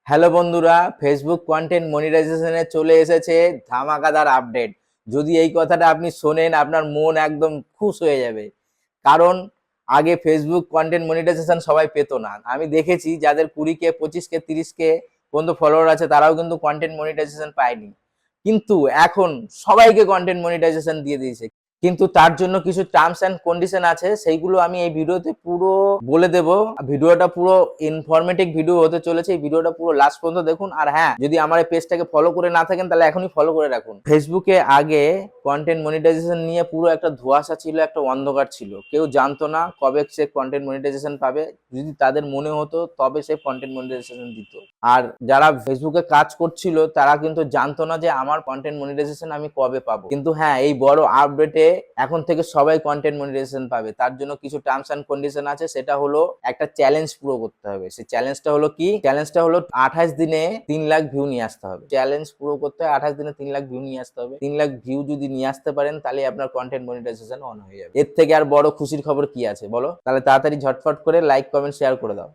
Hello বন্ধুরা, Facebook content মনিটাইজেশনে চলে এসেছে ধামাকাদার আপডেট। যদি এই কথাটা আপনি শোনেন আপনার মন একদম খুশ হয়ে যাবে। কারণ আগে ফেসবুক কন্টেন্ট মনিটাইজেশন সবাই পেতো না। আমি দেখেছি যাদের 20K 25K 30K পর্যন্ত ফলোয়ার আছে তারাও কিন্তু কন্টেন্ট মনিটাইজেশন পায়নি। কিন্তু এখন সবাইকে কন্টেন্ট মনিটাইজেশন দিয়ে দিয়েছে। কিন্তু তার জন্য কিছু টার্মস অ্যান্ড কন্ডিশন আছে, সেইগুলো আমি এই ভিডিওতে পুরো বলে দেব। ভিডিওটা পুরো ইনফরমেটিভ ভিডিও হতে চলেছে, এই ভিডিওটা পুরো লাস্ট পর্যন্ত দেখুন। আর হ্যাঁ, যদি আমার এই পেজটাকে ফলো করে না থাকেন তাহলে এখনই ফলো করে রাখুন। ফেসবুকে আগে কন্টেন্ট মনিটাইজেশন নিয়ে পুরো একটা ধোঁয়াশা ছিল, একটা অন্ধকার ছিল। কেউ জানতো না কবে সে কন্টেন্ট মনিটাইজেশন পাবে। যদি তাদের মনে হতো তবে সে কন্টেন্ট মনিটাইজেশন দিত। আর যারা ফেসবুকে কাজ করছিল তারা কিন্তু জানতো না যে আমার কন্টেন্ট মনিটাইজেশন আমি কবে পাবো। কিন্তু হ্যাঁ, এই বড় আপডেটে এখন থেকে সবাই কন্টেন্ট মনিটাইজেশন পাবে। তার জন্য কিছু টার্মস এন্ড কন্ডিশন আছে, সেটা হলো একটা চ্যালেঞ্জ পুরো করতে হবে। সেই চ্যালেঞ্জটা হলো কি? চ্যালেঞ্জটা হলো 28 দিনে 3 লাখ ভিউ নিয়ে আসতে হবে। চ্যালেঞ্জ পুরো করতে হয়, 28 দিনে 3 লাখ ভিউ নিয়ে আসতে হবে। 3 লাখ ভিউ যদি নিয়ে আসতে পারেন তাহলে আপনার কন্টেন্ট মনিটাইজেশন অন হয়ে যাবে। এর থেকে আর বড় খুশির খবর কি আছে বলো? তাহলে তাড়াতাড়ি ঝটফট করে লাইক কমেন্ট শেয়ার করে দাও।